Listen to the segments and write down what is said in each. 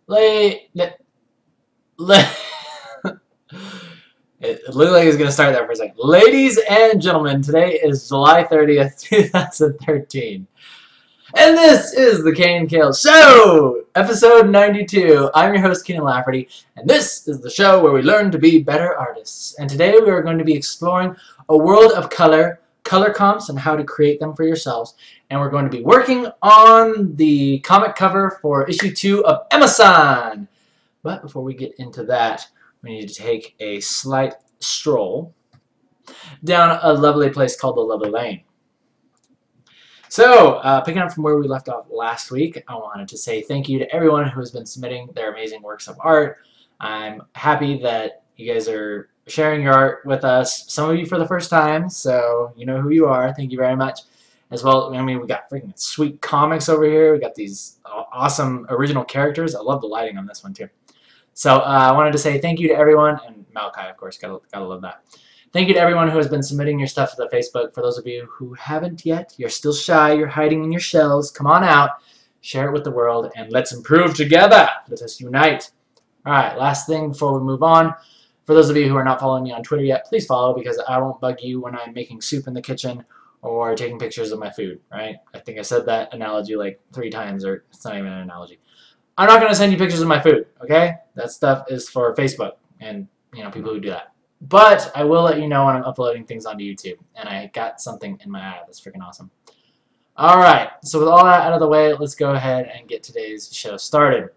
La- It looked like it was going to start there for a second. Ladies and gentlemen, today is July 30th, 2013. And this is the KNKL SHOW, episode 92. I'm your host, Kienan Lafferty, and this is the show where we learn to be better artists. And today we are going to be exploring a world of color comps, and how to create them for yourselves. And we're going to be working on the comic cover for issue 2 of Amazon. But before we get into that, we need to take a slight stroll down a lovely place called the Lovely Lane. So, picking up from where we left off last week, I wanted to say thank you to everyone who has been submitting their amazing works of art. I'm happy that you guys are sharing your art with us. Some of you for the first time, so you know who you are. Thank you very much. As well, I mean, we got freaking sweet comics over here. We got these awesome original characters. I love the lighting on this one too. So I wanted to say thank you to everyone, and Malachi, of course, gotta love that. Thank you to everyone who has been submitting your stuff to the Facebook. For those of you who haven't yet, you're still shy, you're hiding in your shells, come on out, share it with the world, and let's improve together. Let us unite. Alright, last thing before we move on. For those of you who are not following me on Twitter yet, please follow, because I won't bug you when I'm making soup in the kitchen or taking pictures of my food, right? I think I said that analogy like 3 times, or it's not even an analogy. I'm not going to send you pictures of my food, okay? That stuff is for Facebook and, you know, people who do that. But I will let you know when I'm uploading things onto YouTube. And I got something in my eye that's freaking awesome. Alright, so with all that out of the way, let's go ahead and get today's show started.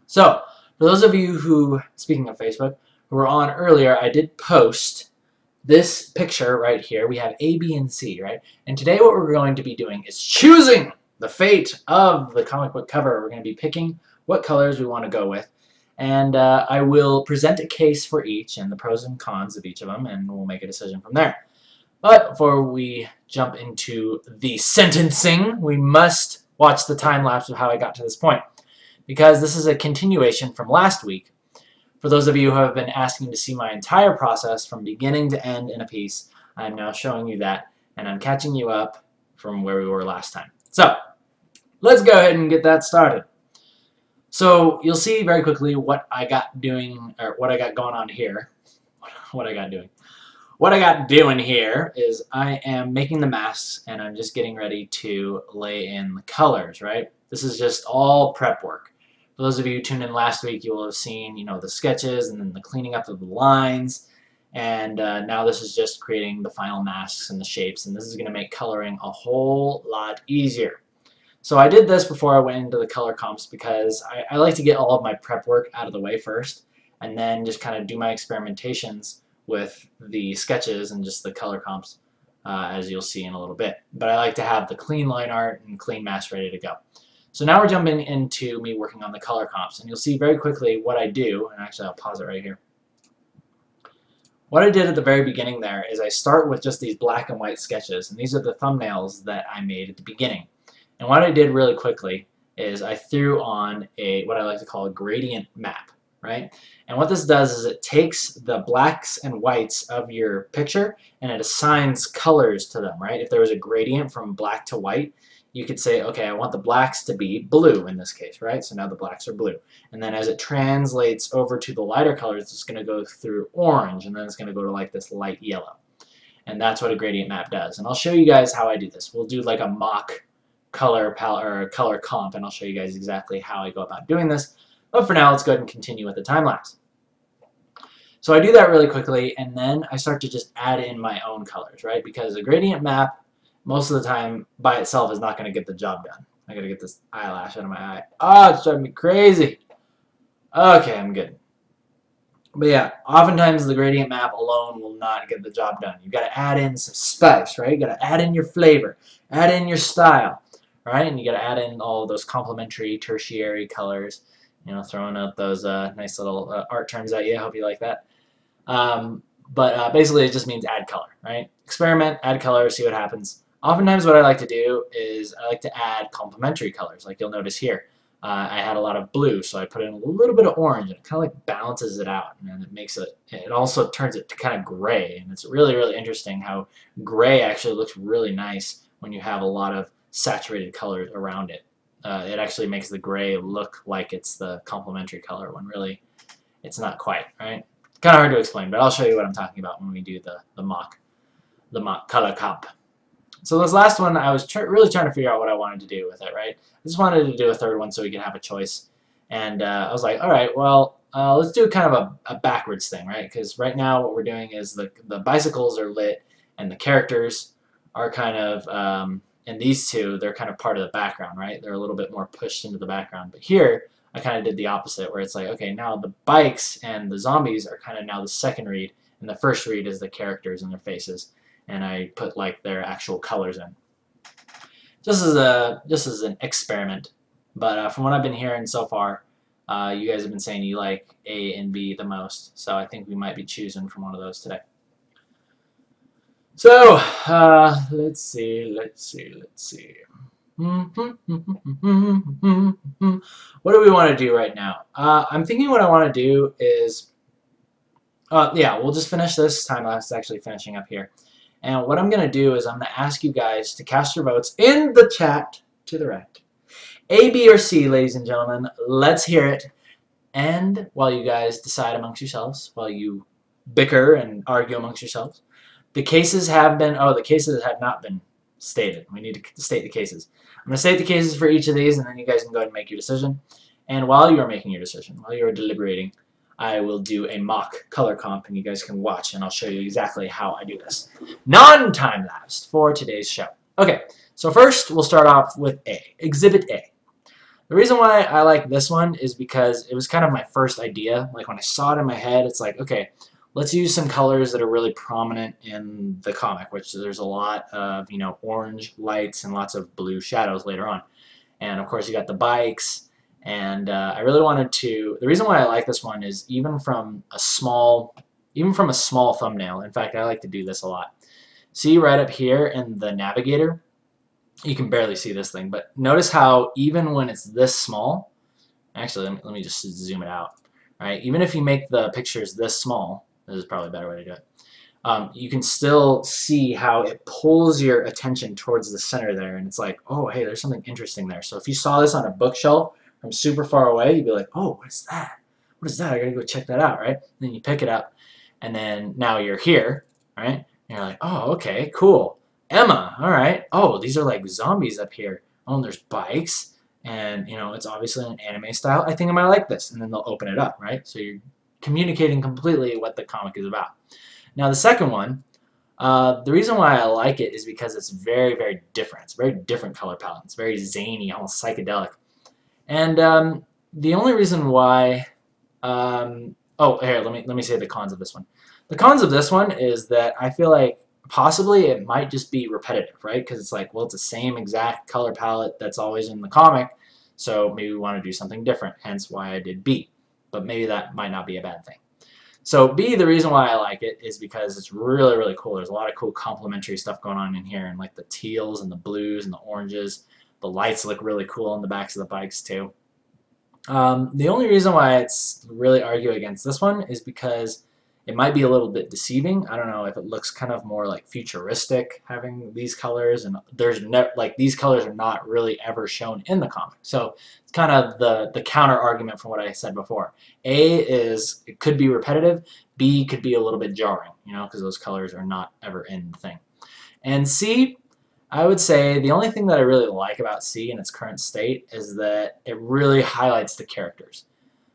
So, for those of you who, speaking of Facebook, who were on earlier, I did post this picture right here. We have A, B, and C, right? And today what we're going to be doing is choosing the fate of the comic book cover. We're going to be picking what colors we want to go with. And I will present a case for each and the pros and cons of each of them, and we'll make a decision from there. But before we jump into the sentencing, we must watch the time lapse of how I got to this point, because this is a continuation from last week. For those of you who have been asking to see my entire process from beginning to end in a piece, I'm now showing you that, and I'm catching you up from where we were last time. So, let's go ahead and get that started. So you'll see very quickly what I got doing, or what I got going on here. What I got doing. What I got doing here is I am making the masks, and I'm just getting ready to lay in the colors, right? This is just all prep work. For those of you who tuned in last week, you will have seen, you know, the sketches and then the cleaning up of the lines. And now this is just creating the final masks and the shapes, and this is going to make coloring a whole lot easier. So I did this before I went into the color comps, because I like to get all of my prep work out of the way first, and then just kind of do my experimentations with the sketches and just the color comps, as you'll see in a little bit. But I like to have the clean line art and clean mask ready to go. So now we're jumping into me working on the color comps, and you'll see very quickly what I do, and actually I'll pause it right here. What I did at the very beginning there is I start with just these black and white sketches, and these are the thumbnails that I made at the beginning. And what I did really quickly is I threw on what I like to call a gradient map, right? And what this does is it takes the blacks and whites of your picture and it assigns colors to them, right? If there was a gradient from black to white, you could say, okay, I want the blacks to be blue in this case, right? So now the blacks are blue. And then as it translates over to the lighter colors, it's going to go through orange, and then it's going to go to like this light yellow. And that's what a gradient map does. And I'll show you guys how I do this. We'll do like a mock color palette or color comp, and I'll show you guys exactly how I go about doing this. But for now, let's go ahead and continue with the time lapse. So I do that really quickly, and then I start to just add in my own colors, right? Because a gradient map, most of the time by itself, is not going to get the job done. I gotta get this eyelash out of my eye. Oh, it's driving me crazy. Okay, I'm good. But yeah, oftentimes the gradient map alone will not get the job done. You've got to add in some spice, right? You've got to add in your flavor, add in your style, right? And you got to add in all those complementary tertiary colors, you know, throwing out those nice little art terms at you. I hope you like that. Basically it just means add color, right? Experiment, add color, see what happens. Oftentimes what I like to do is I like to add complementary colors, like you'll notice here. I had a lot of blue, so I put in a little bit of orange, and it kind of like balances it out, and it makes it also turns it to kind of gray, and it's really, really interesting how gray actually looks really nice when you have a lot of saturated colors around it. it actually makes the gray look like it's the complementary color when really it's not quite, right? Kind of hard to explain, but I'll show you what I'm talking about when we do the mock color comp. So this last one, I was really trying to figure out what I wanted to do with it, right? I just wanted to do a third one so we could have a choice. And I was like, all right, well, let's do kind of a backwards thing, right? Because right now what we're doing is the bicycles are lit and the characters are kind of, and these two, they're kind of part of the background, right? They're a little bit more pushed into the background. But here, I kind of did the opposite, where it's like, okay, now the bikes and the zombies are kind of now the second read, and the first read is the characters and their faces. And I put like their actual colors in. Just as an experiment. But from what I've been hearing so far, you guys have been saying you like A and B the most, so I think we might be choosing from one of those today. So, let's see. What do we want to do right now? I'm thinking what I want to do is, yeah, we'll just finish this time lapse, actually finishing up here. And what I'm going to do is I'm going to ask you guys to cast your votes in the chat to the right. A, B, or C, ladies and gentlemen. Let's hear it. And while you guys decide amongst yourselves, while you bicker and argue amongst yourselves, the cases have been, the cases have not been stated. We need to state the cases. I'm going to state the cases for each of these, and then you guys can go ahead and make your decision. And while you are making your decision, while you are deliberating, I will do a mock color comp, and you guys can watch, and I'll show you exactly how I do this. Non-time-lapsed for today's show. Okay, so first we'll start off with A, Exhibit A. The reason why I like this one is because it was kind of my first idea. Like when I saw it in my head, it's like, okay, let's use some colors that are really prominent in the comic, which there's a lot of, you know, orange lights and lots of blue shadows later on. And of course you got the bikes. And I really wanted to, the reason why I like this one is even from a small thumbnail, in fact I like to do this a lot. See right up here in the navigator, you can barely see this thing, but notice how even when it's this small, actually let me just zoom it out, right? Even if you make the pictures this small, this is probably a better way to do it, you can still see how it pulls your attention towards the center there, and it's like, oh hey, there's something interesting there. So if you saw this on a bookshelf from super far away, you'd be like, oh, what is that? What is that? I gotta go check that out, right? And then you pick it up, and then now you're here, right? And you're like, oh, okay, cool. Emma, all right. Oh, these are like zombies up here. Oh, and there's bikes, and you know, it's obviously an anime style. I think I might like this, and then they'll open it up, right? So you're communicating completely what the comic is about. Now the second one, the reason why I like it is because it's very, very different. It's a very different color palette. It's very zany, almost psychedelic. And the only reason why, oh, here, let me say the cons of this one. The cons of this one is that I feel like possibly it might just be repetitive, right? Because it's like, well, it's the same exact color palette that's always in the comic, so maybe we want to do something different, hence why I did B. But maybe that might not be a bad thing. So B, the reason why I like it is because it's really, really cool. There's a lot of cool complementary stuff going on in here, and like the teals and the blues and the oranges. The lights look really cool on the backs of the bikes too. The only reason why it's really argue against this one is because it might be a little bit deceiving. I don't know if it looks kind of more like futuristic having these colors, and there's like these colors are not really ever shown in the comic. So it's kind of the counter argument from what I said before. A is it could be repetitive. B could be a little bit jarring, you know, because those colors are not ever in the thing. And C, I would say the only thing that I really like about C in its current state is that it really highlights the characters.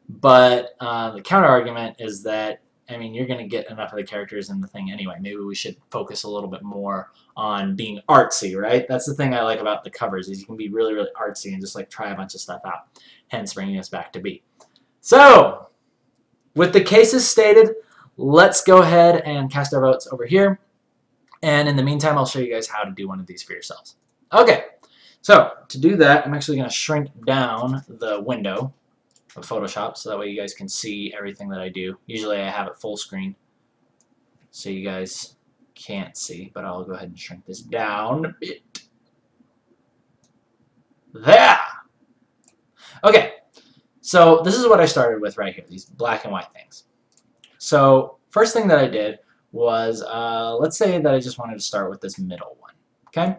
But the counter argument is that, I mean, you're going to get enough of the characters in the thing anyway. Maybe we should focus a little bit more on being artsy, right? That's the thing I like about the covers, is you can be really, really artsy and just like try a bunch of stuff out. Hence bringing us back to B. So, with the cases stated, let's go ahead and cast our votes over here. And in the meantime, I'll show you guys how to do one of these for yourselves. Okay, so to do that, I'm actually going to shrink down the window of Photoshop so that way you guys can see everything that I do. Usually I have it full screen so you guys can't see, but I'll go ahead and shrink this down a bit. There! Okay, so this is what I started with right here, these black and white things. So first thing that I did was, let's say that I just wanted to start with this middle one, okay?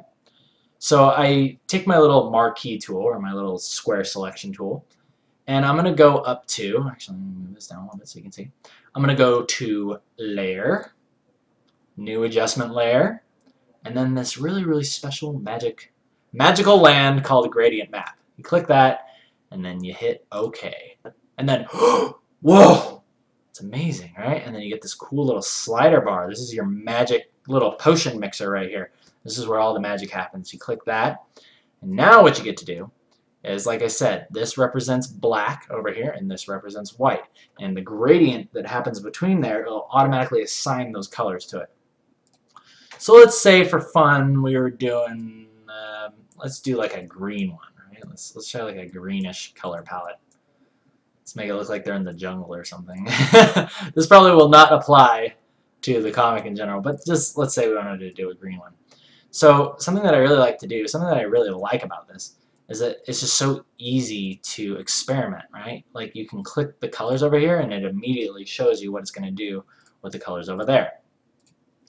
So I take my little marquee tool, or my little square selection tool, and I'm going to go up to, actually let me move this down a little bit so you can see. I'm going to go to Layer, New Adjustment Layer, and then this really, really special magical land called Gradient Map. You click that, and then you hit OK. And then, whoa! It's amazing, right? And then you get this cool little slider bar. This is your magic little potion mixer right here. This is where all the magic happens. You click that, and now what you get to do is, like I said, this represents black over here, and this represents white. And the gradient that happens between there, it'll automatically assign those colors to it. So let's say for fun we were doing, let's do like a green one, right? Let's try like a greenish color palette. Let's make it look like they're in the jungle or something. This probably will not apply to the comic in general, but just let's say we wanted to do a green one. So something that I really like to do, something that I really like about this, is that it's just so easy to experiment, right? Like you can click the colors over here and it immediately shows you what it's going to do with the colors over there.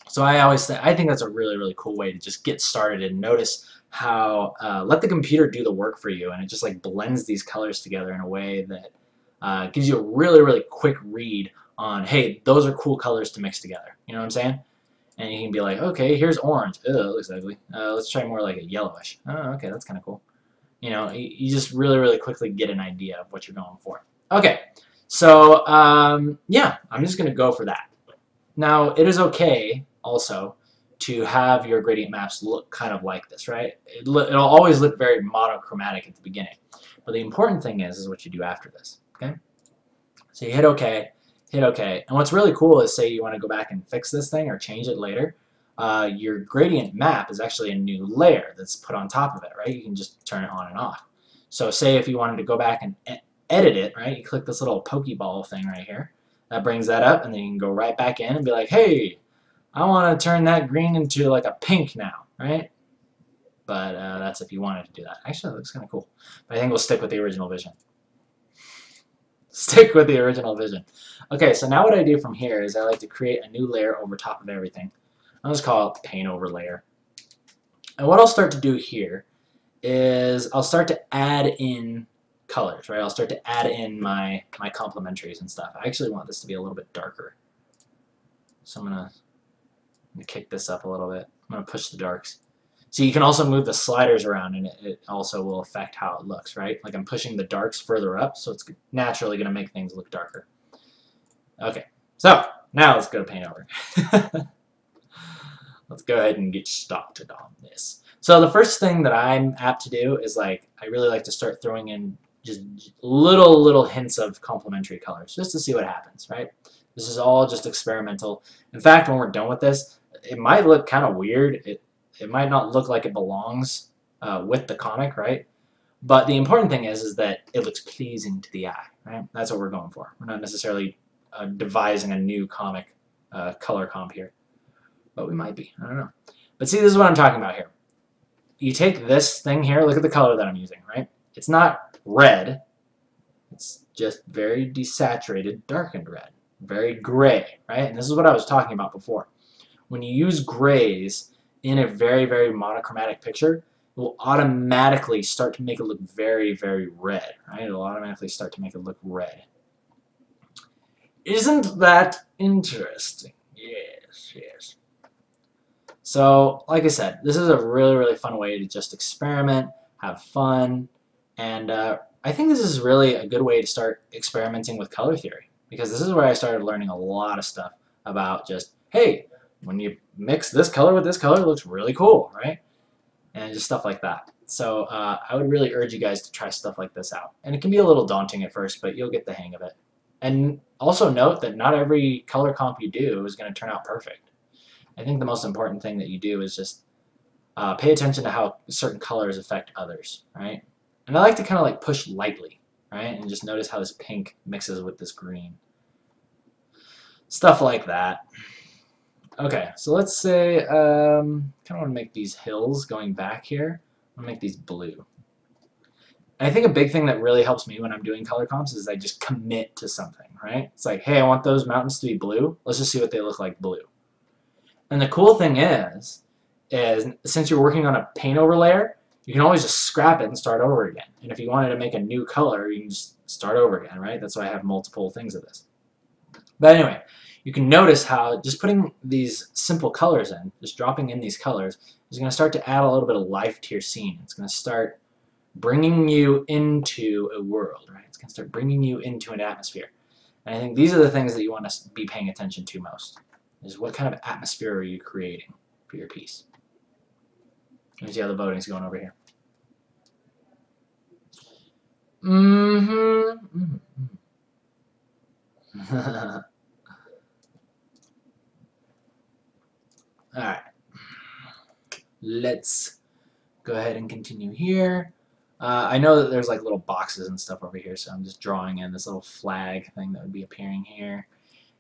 So I think that's a really, really cool way to just get started and notice how, let the computer do the work for you, and it just like blends these colors together in a way that gives you a really, really quick read on, hey, those are cool colors to mix together. You know what I'm saying? And you can be like, okay, here's orange. Ugh, that looks ugly. Let's try more like a yellowish. Oh, okay, that's kind of cool. You know, you just really, really quickly get an idea of what you're going for. Okay, so yeah, I'm just going to go for that. Now, it is okay also to have your gradient maps look kind of like this, right? It'll always look very monochromatic at the beginning. But the important thing is what you do after this, okay? So you hit OK, hit OK. And what's really cool is, say you want to go back and fix this thing or change it later, your gradient map is actually a new layer that's put on top of it, right? You can just turn it on and off. So say if you wanted to go back and edit it, right? You click this little Pokeball thing right here. That brings that up, and then you can go right back in and be like, hey, I want to turn that green into like a pink now, right? But that's if you wanted to do that. Actually, that looks kind of cool. But I think we'll stick with the original vision. Stick with the original vision. Okay, so now what I do from here is I like to create a new layer over top of everything. I'll just call it Paint Over Layer. And what I'll start to do here is I'll start to add in colors, right? I'll start to add in my complementaries and stuff. I actually want this to be a little bit darker. So I'm gonna kick this up a little bit. I'm gonna push the darks. So you can also move the sliders around, and it also will affect how it looks, right? Like I'm pushing the darks further up, so it's naturally gonna make things look darker. Okay, so now let's go to Paint Over. Let's go ahead and get started on this. So the first thing that I'm apt to do is, like, I really like to start throwing in just little hints of complementary colors just to see what happens, right? This is all just experimental. In fact, when we're done with this, it might look kind of weird. It might not look like it belongs with the comic, right? But the important thing is that it looks pleasing to the eye, right? That's what we're going for. We're not necessarily devising a new comic color comp here, but we might be. I don't know. But see, this is what I'm talking about here. You take this thing here, look at the color that I'm using, right? It's not red. It's just very desaturated, darkened red. Very gray, right? And this is what I was talking about before. When you use grays in a very, very monochromatic picture, it will automatically start to make it look very, very red, right? It will automatically start to make it look red. Isn't that interesting? Yes, yes. So, like I said, this is a really, really fun way to just experiment, have fun, and I think this is really a good way to start experimenting with color theory, because this is where I started learning a lot of stuff about just, hey, when you mix this color with this color, it looks really cool, right? And just stuff like that. So I would really urge you guys to try stuff like this out. And it can be a little daunting at first, but you'll get the hang of it. And also note that not every color comp you do is going to turn out perfect. I think the most important thing that you do is just pay attention to how certain colors affect others, right? And I like to kind of like push lightly, right? And just notice how this pink mixes with this green. Stuff like that. Okay, so let's say, kind of want to make these hills going back here. I'm going to make these blue. And I think a big thing that really helps me when I'm doing color comps is I just commit to something, right? It's like, hey, I want those mountains to be blue. Let's just see what they look like blue. And the cool thing is is since you're working on a paint over layer, you can always just scrap it and start over again. And if you wanted to make a new color, you can just start over again, right? That's why I have multiple things of this. But anyway, you can notice how just putting these simple colors in, just dropping in these colors, is going to start to add a little bit of life to your scene. It's going to start bringing you into a world, right? It's going to start bringing you into an atmosphere. And I think these are the things that you want to be paying attention to most, is what kind of atmosphere are you creating for your piece. Let me see how the voting's going over here. Alright. Let's go ahead and continue here. I know that there's like little boxes and stuff over here, so I'm just drawing in this little flag thing that would be appearing here.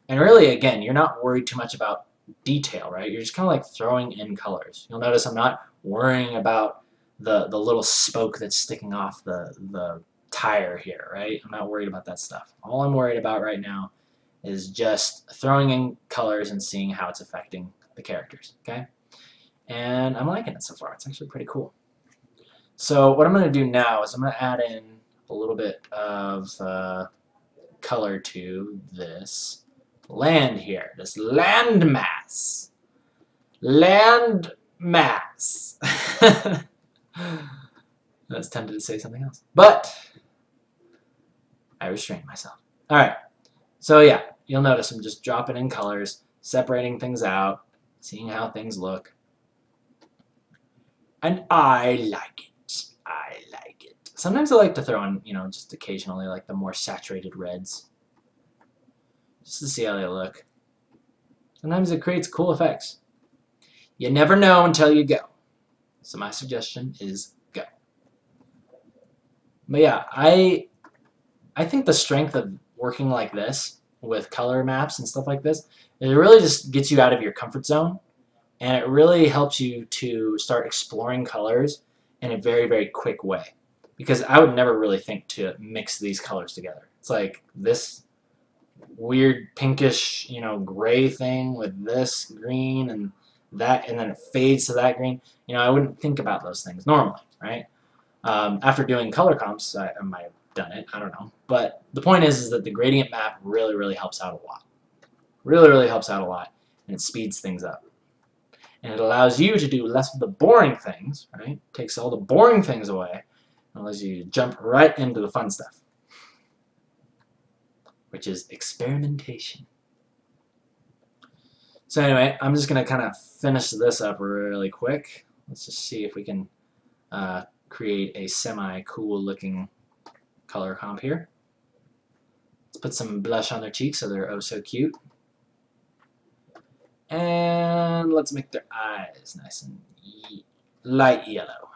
And really, again, you're not worried too much about detail, right? You're just kind of like throwing in colors. You'll notice I'm not worrying about the little spoke that's sticking off the tire here, right? I'm not worried about that stuff. All I'm worried about right now is just throwing in colors and seeing how it's affecting the characters, okay? And I'm liking it so far. It's actually pretty cool. So what I'm going to do now is I'm going to add in a little bit of color to this land here, this land mass. Land mass. I was tempted to say something else, but I restrained myself. Alright, so yeah, you'll notice I'm just dropping in colors, separating things out, seeing how things look. And I like it. I like it. Sometimes I like to throw in, just occasionally, like the more saturated reds. Just to see how they look. Sometimes it creates cool effects. You never know until you go. So my suggestion is go. But yeah, I think the strength of working like this with color maps and stuff like this, it really just gets you out of your comfort zone. And it really helps you to start exploring colors in a very, very quick way. Because I would never really think to mix these colors together. It's like this weird pinkish, gray thing with this green and that, and then it fades to that green. I wouldn't think about those things normally, right? After doing color comps, I might have done it. I don't know. But the point is that the gradient map really, really helps out a lot. Really, really helps out a lot. And it speeds things up. And it allows you to do less of the boring things, right? Takes all the boring things away and allows you to jump right into the fun stuff, which is experimentation. So anyway, I'm just going to kind of finish this up really quick. Let's just see if we can create a semi-cool looking color comp here. Let's put some blush on their cheeks so they're oh so cute. And let's make their eyes nice and light yellow.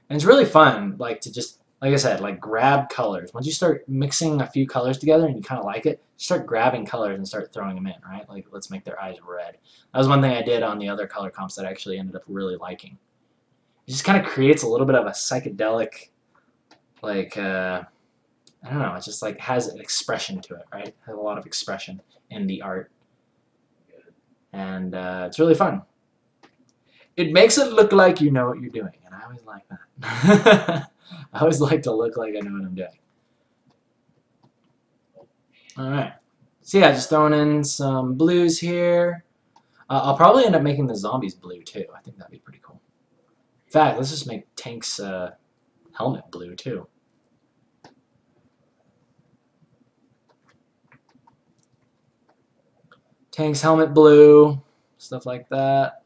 And it's really fun, like to just, like I said, like grab colors. Once you start mixing a few colors together and you kind of like it, start grabbing colors and start throwing them in, right? Like let's make their eyes red. That was one thing I did on the other color comps that I actually ended up really liking. It just kind of creates a little bit of a psychedelic, like, I don't know, it just like has an expression to it, right? It has a lot of expression in the art. And it's really fun. It makes it look like you know what you're doing, and I always like that. I always like to look like I know what I'm doing. Alright. So yeah, just throwing in some blues here. I'll probably end up making the zombies blue too. I think that'd be pretty cool. In fact, let's just make Tank's helmet blue too. Tank's helmet blue, stuff like that.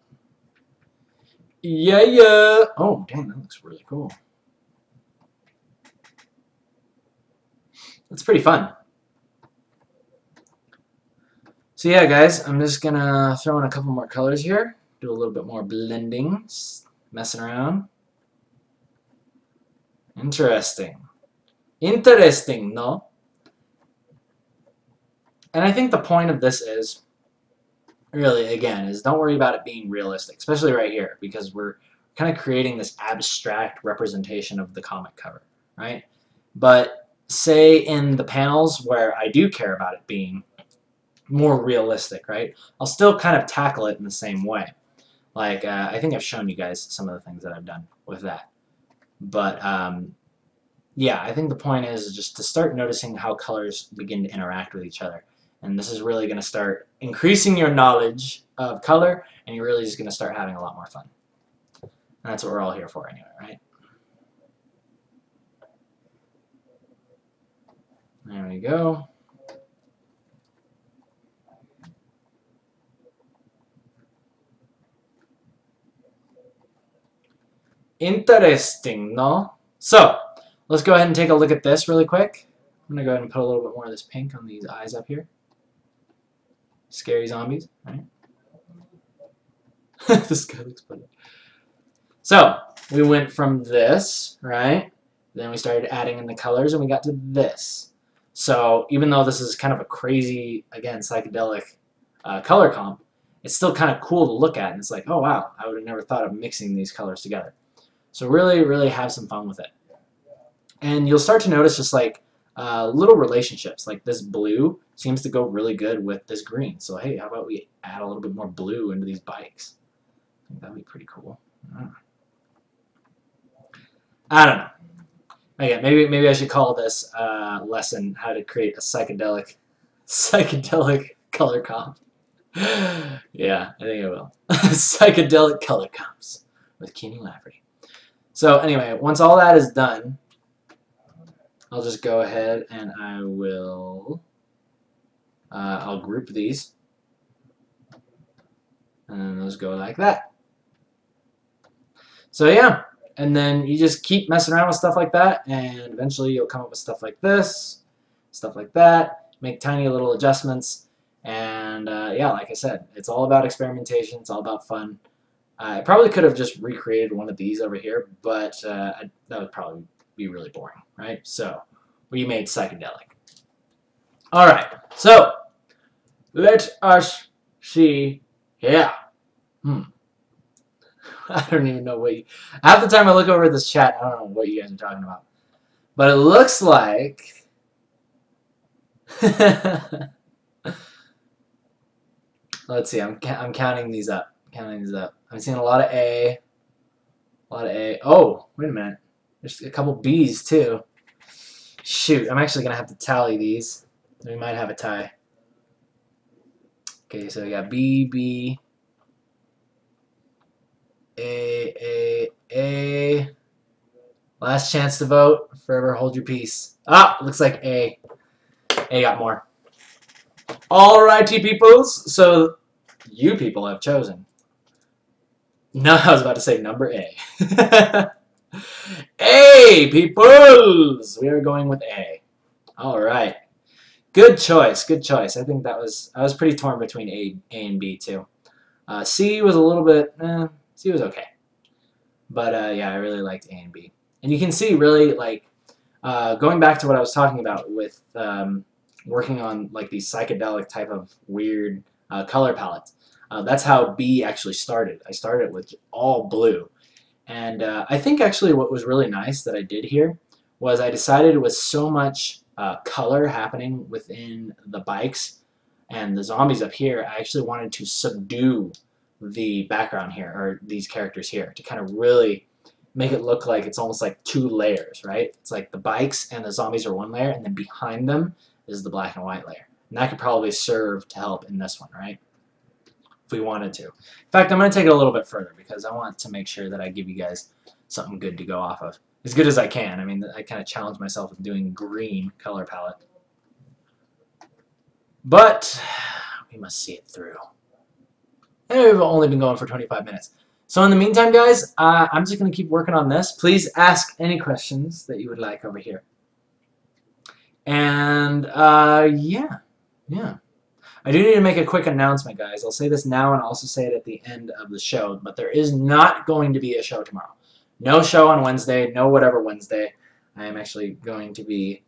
Yeah, yeah. Oh, dang, that looks really cool. That's pretty fun. So yeah, guys, I'm just gonna throw in a couple more colors here. Do a little bit more blending, messing around. Interesting. Interesting, no? And I think the point of this is, really, again, is don't worry about it being realistic, especially right here, because we're kind of creating this abstract representation of the comic cover, right? But say in the panels where I do care about it being more realistic, right? I'll still kind of tackle it in the same way. Like, I think I've shown you guys some of the things that I've done with that. But, yeah, I think the point is just to start noticing how colors begin to interact with each other. And this is really going to start increasing your knowledge of color, and you're really just going to start having a lot more fun. And that's what we're all here for anyway, right? There we go. Interesting, no? So, let's go ahead and take a look at this really quick. I'm going to go ahead and put a little bit more of this pink on these eyes up here. Scary zombies, right? This guy looks funny. So, we went from this, right? Then we started adding in the colors and we got to this. So, even though this is kind of a crazy, again, psychedelic color comp, it's still kind of cool to look at. And it's like, oh wow, I would have never thought of mixing these colors together. So really, really have some fun with it. And you'll start to notice just like little relationships. Like this blue seems to go really good with this green. So hey, how about we add a little bit more blue into these bikes? I think that'd be pretty cool. I don't know. Again, maybe I should call this lesson how to create a psychedelic color comp. Yeah, I think I will. Psychedelic color comps with Kienan and Lafferty. So anyway, once all that is done, I'll just go ahead and I will I'll group these, and those go like that. So yeah, and then you just keep messing around with stuff like that, and eventually you'll come up with stuff like this, stuff like that. Make tiny little adjustments, and yeah, like I said, it's all about experimentation. It's all about fun. I probably could have just recreated one of these over here, but that would probably be really boring, right? So we made psychedelic. All right, so let us see here. I don't even know what you... Half the time I look over at this chat, I don't know what you guys are talking about. But it looks like... Let's see, I'm counting these up. I'm seeing a lot of A. Oh, wait a minute. There's a couple B's too. Shoot, I'm actually going to have to tally these. We might have a tie. Okay, so we got B, B, A. Last chance to vote. Forever hold your peace. Ah, looks like A. A got more. Alrighty, peoples. So, you people have chosen. No, I was about to say number A. A, peoples! We are going with A. Alright. Good choice, good choice. I think I was pretty torn between A and B too. C was a little bit, C was okay. But yeah, I really liked A and B. And you can see really like, going back to what I was talking about with working on like these psychedelic type of weird color palettes. That's how B actually started. I started with all blue. And I think actually what was really nice that I did here was I decided with so much color happening within the bikes and the zombies up here, I actually wanted to subdue the background here, or these characters here, to kind of really make it look like it's almost like two layers, right? It's like the bikes and the zombies are one layer, and then behind them is the black and white layer. And that could probably serve to help in this one, right? If we wanted to. In fact, I'm going to take it a little bit further because I want to make sure that I give you guys something good to go off of. As good as I can. I mean, I kind of challenge myself with doing green color palette. But we must see it through. And we've only been going for 25 minutes. So in the meantime, guys, I'm just going to keep working on this. Please ask any questions that you would like over here. And yeah. I do need to make a quick announcement, guys. I'll say this now and I'll also say it at the end of the show, but there is not going to be a show tomorrow. No show on Wednesday, no whatever Wednesday. I am actually going to be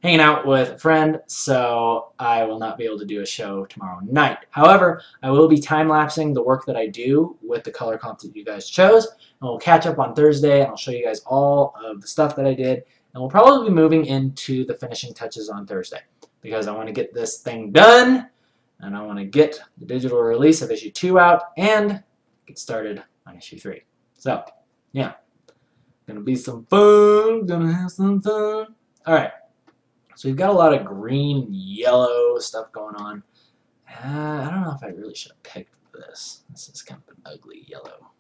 hanging out with a friend, so I will not be able to do a show tomorrow night. However, I will be time-lapsing the work that I do with the color comp that you guys chose, and we'll catch up on Thursday, and I'll show you guys all of the stuff that I did, and we'll probably be moving into the finishing touches on Thursday, because I want to get this thing done, And I want to get the digital release of issue 2 out and get started on issue 3. So, yeah. Gonna be some fun. Gonna have some fun. Alright. So we've got a lot of green, yellow stuff going on. I don't know if I really should have picked this. This is kind of an ugly yellow.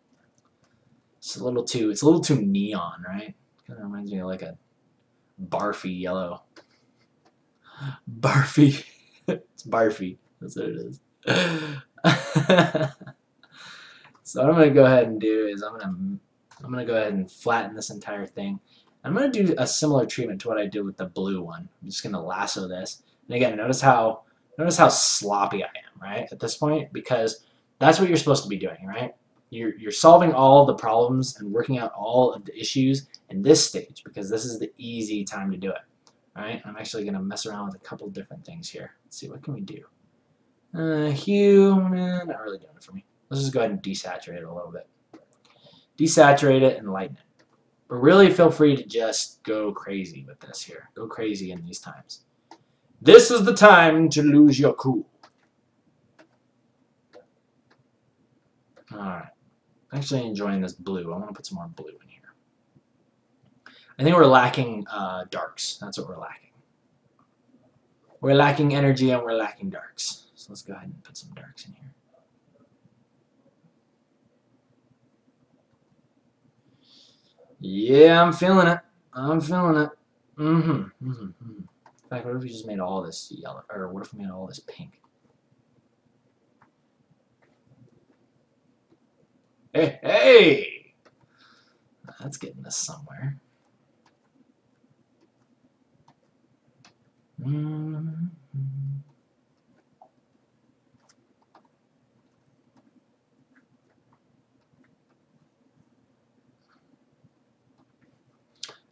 It's a little too neon, right? Kind of reminds me of like a barfy yellow. Barfy. It's barfy. That's what it is. So what I'm gonna go ahead and do is I'm gonna go ahead and flatten this entire thing. I'm gonna do a similar treatment to what I did with the blue one. I'm just gonna lasso this. And again, notice how sloppy I am, right? At this point, because that's what you're supposed to be doing, right? You're solving all the problems and working out all of the issues in this stage because this is the easy time to do it. Alright, I'm actually going to mess around with a couple different things here. Let's see, what can we do? Hue, not really doing it for me. Let's just go ahead and desaturate it a little bit. Desaturate it and lighten it. But really feel free to just go crazy with this here. Go crazy in these times. This is the time to lose your cool. Alright. Actually enjoying this blue. I want to put some more blue in here. I think we're lacking darks. That's what we're lacking. We're lacking energy and we're lacking darks. So let's go ahead and put some darks in here. Yeah, I'm feeling it. I'm feeling it. In fact, what if we just made all this yellow? Or what if we made all this pink? Hey, hey! That's getting us somewhere.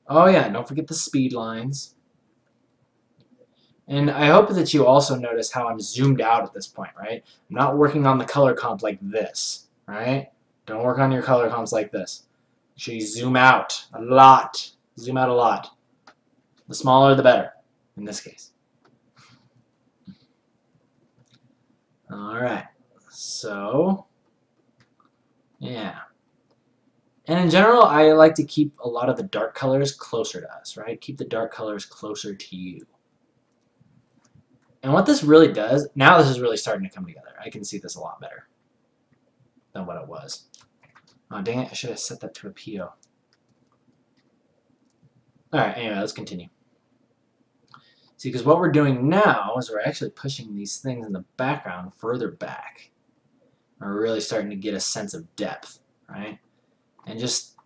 Oh yeah, don't forget the speed lines. And I hope that you also notice how I'm zoomed out at this point, right? I'm not working on the color comp like this, right? Don't work on your color comps like this. Make sure you zoom out a lot. Zoom out a lot. The smaller the better, in this case. Alright, so, yeah. And in general, I like to keep a lot of the dark colors closer to us, right? Keep the dark colors closer to you. And what this really does, now this is really starting to come together. I can see this a lot better than what it was. Oh, dang it, I should have set that to a PO. Alright, anyway, let's continue. See, because what we're doing now is we're actually pushing these things in the background further back. We're really starting to get a sense of depth, right? And just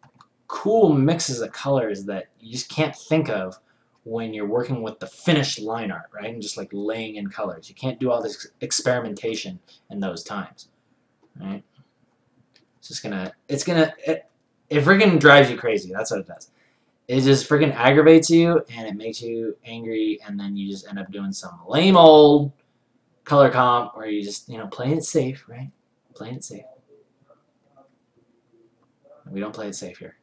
cool mixes of colors that you just can't think of when you're working with the finished line art, right? And just like laying in colors. You can't do all this experimentation in those times, right? It's just gonna, it freaking drives you crazy. That's what it does. It just freaking aggravates you and it makes you angry, and then you just end up doing some lame old color comp where you just, you know, playing it safe, right? Playing it safe. We don't play it safe here.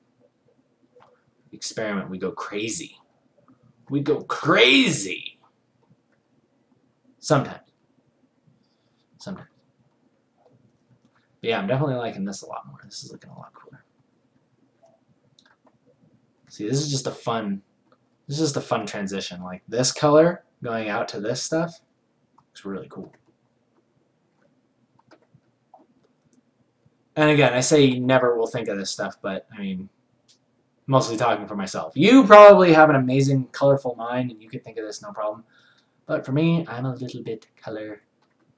We experiment, we go crazy. We go crazy. Sometimes. Sometimes. But yeah, I'm definitely liking this a lot more. This is looking a lot cooler. See, this is just a fun transition. Like this color going out to this stuff looks really cool. And again, I say you never will think of this stuff, but I mean, mostly talking for myself. You probably have an amazing, colorful mind, and you could think of this no problem. But for me, I'm a little bit color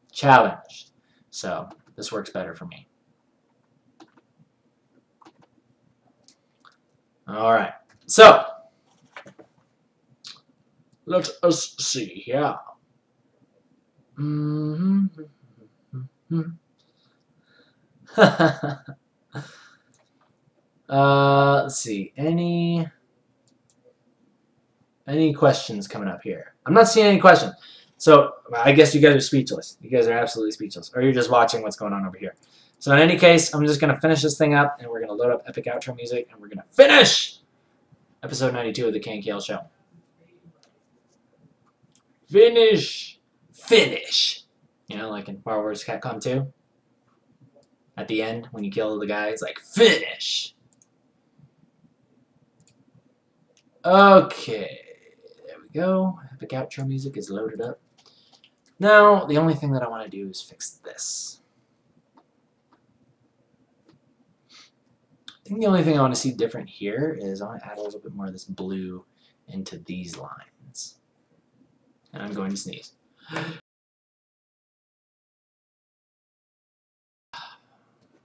challenged. So this works better for me. Alright, so let us see here. Let's see. Any questions coming up here? I'm not seeing any questions. So I guess you guys are speechless. You guys are absolutely speechless. Or you're just watching what's going on over here. So in any case, I'm just going to finish this thing up, and we're going to load up epic outro music, and we're going to finish episode 92 of the KNKL Show. Finish. Finish. You know, like in Marvel vs. Capcom 2. At the end, when you kill the guy, it's like, finish! Okay, there we go. The outro music is loaded up. Now, the only thing that I want to do is fix this. I think the only thing I want to see different here is I want to add a little bit more of this blue into these lines. And I'm going to sneeze.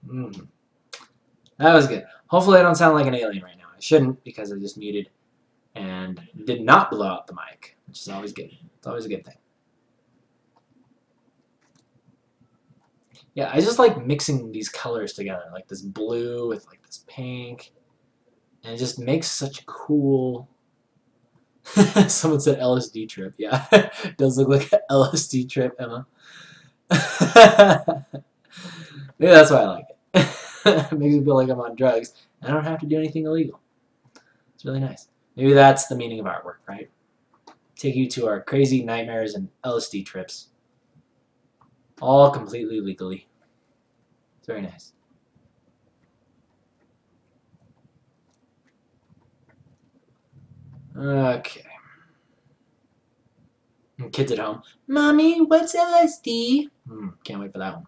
That was good. Hopefully I don't sound like an alien right now. I shouldn't, because I just muted and did not blow out the mic, which is always good. It's always a good thing. Yeah, I just like mixing these colors together, like this blue with like this pink, and it just makes such cool... Someone said LSD trip. Yeah, it does look like an LSD trip, Emma. Maybe that's why I like it. It makes me feel like I'm on drugs, and I don't have to do anything illegal. It's really nice. Maybe that's the meaning of artwork, right? Take you to our crazy nightmares and LSD trips. All completely legally. It's very nice. Okay. And kids at home. Mommy, what's LSD? Can't wait for that one.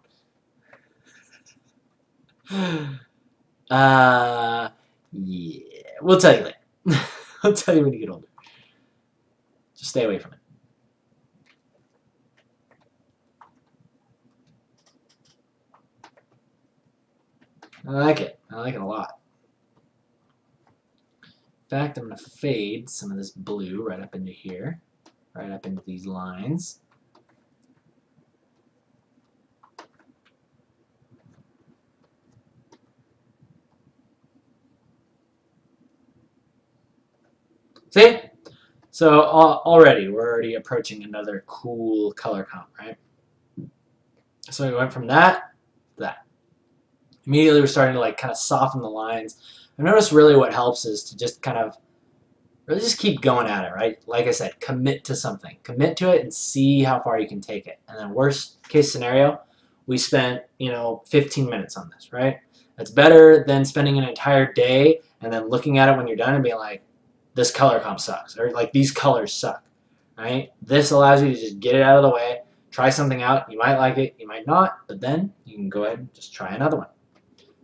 Yeah. We'll tell you later. I'll tell you when you get older. Just stay away from it. I like it. I like it a lot. In fact, I'm going to fade some of this blue right up into here. Right up into these lines. See? So already, we're already approaching another cool color comp, right? So we went from that to that. Immediately we're starting to like kind of soften the lines. I noticed really what helps is to just kind of really just keep going at it, right? Like I said, commit to something. Commit to it and see how far you can take it. And then worst case scenario, we spent, 15 minutes on this, right? That's better than spending an entire day and then looking at it when you're done and being like, this color comp sucks, or like these colors suck, right? This allows you to just get it out of the way, try something out. You might like it, you might not, but then you can go ahead and just try another one.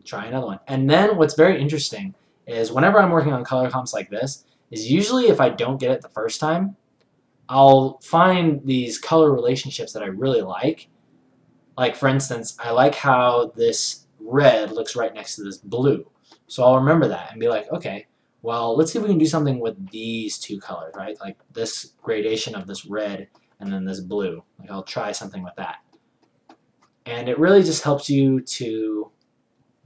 Try another one. And then what's very interesting is whenever I'm working on color comps like this, is usually if I don't get it the first time, I'll find these color relationships that I really like. Like for instance, I like how this red looks right next to this blue. So I'll remember that and be like, okay, well, let's see if we can do something with these two colors, right? Like this gradation of this red and then this blue. Like I'll try something with that. And it really just helps you to,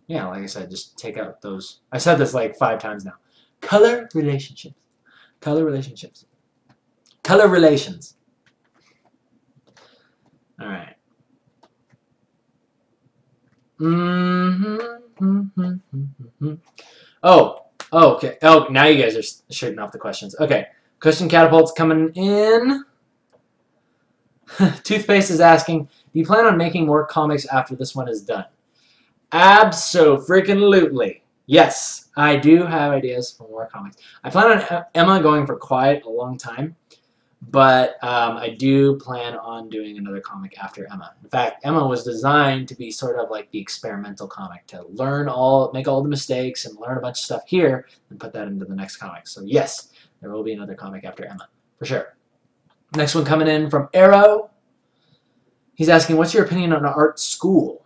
yeah, like I said, just take out those. I said this like 5 times now. Color relationships. Color relationships. Color relations. All right. Oh, okay. Oh, now you guys are shooting off the questions. Okay. Question catapult's coming in. Toothpaste is asking, do you plan on making more comics after this one is done? Abso-freaking-lutely. Yes, I do have ideas for more comics. I plan on Emma going for quite a long time, but I do plan on doing another comic after Emma. In fact, Emma was designed to be sort of like the experimental comic, to learn make all the mistakes and learn a bunch of stuff here and put that into the next comic. So yes, there will be another comic after Emma, for sure. Next one coming in from Arrow. He's asking, what's your opinion on art school?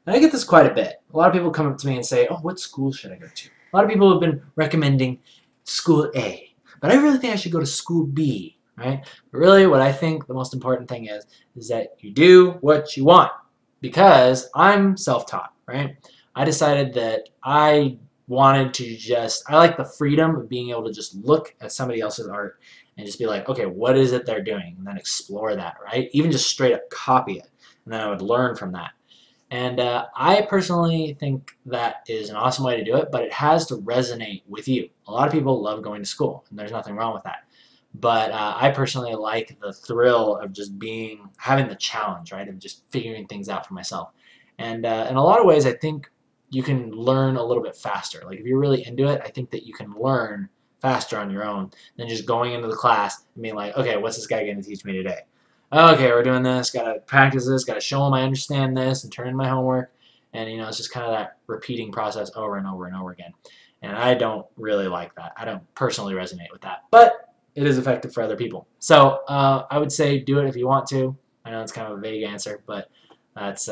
And I get this quite a bit. A lot of people come up to me and say, oh, what school should I go to? A lot of people have been recommending school A, but I really think I should go to school B, right? But really what I think the most important thing is that you do what you want, because I'm self-taught, right? I decided that I wanted to I like the freedom of being able to just look at somebody else's art and just be like, okay, what is it they're doing? And then explore that, right? Even just straight up copy it. And then I would learn from that. And I personally think that is an awesome way to do it, but it has to resonate with you. A lot of people love going to school, and there's nothing wrong with that. But I personally like the thrill of just having the challenge, right, of just figuring things out for myself. And in a lot of ways, I think you can learn a little bit faster. Like if you're really into it, I think that you can learn faster on your own than just going into the class and being like, okay, what's this guy going to teach me today? Okay, we're doing this, got to practice this, got to show him I understand this and turn in my homework. And, it's just kind of that repeating process over and over and over again. And I don't really like that. I don't personally resonate with that. But it is effective for other people. So I would say do it if you want to. I know it's kind of a vague answer, but that's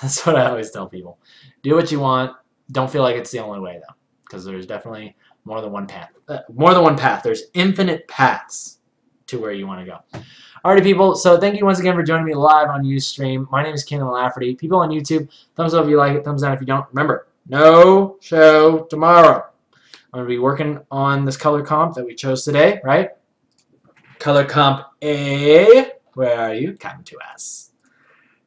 that's what I always tell people. Do what you want. Don't feel like it's the only way, though, because there's definitely more than one path. More than one path. There's infinite paths to where you want to go. Alrighty, people. So thank you once again for joining me live on Ustream. My name is Kienan Lafferty. People on YouTube, thumbs up if you like it, thumbs down if you don't. Remember, no show tomorrow. I'm going to be working on this color comp that we chose today, right? Color comp A. Where are you? Come to us.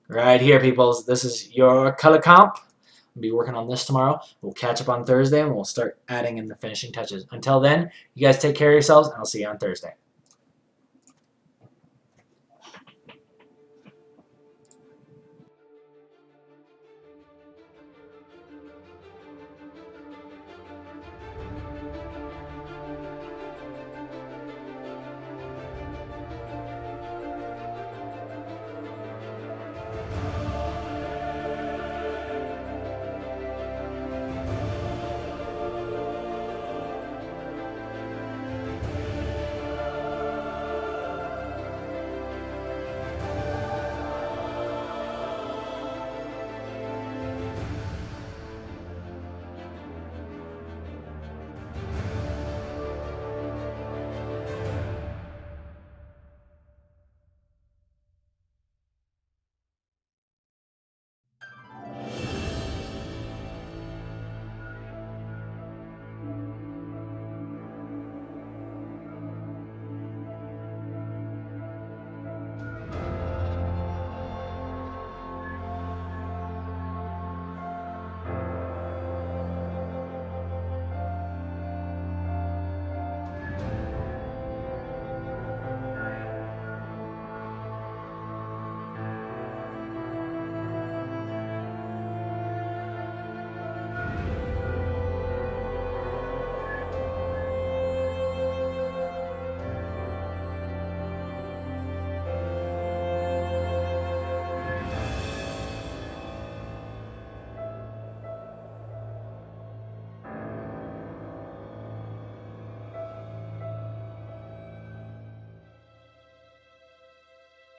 Right here, peoples. This is your color comp. I'll be working on this tomorrow. We'll catch up on Thursday, and we'll start adding in the finishing touches. Until then, you guys take care of yourselves, and I'll see you on Thursday.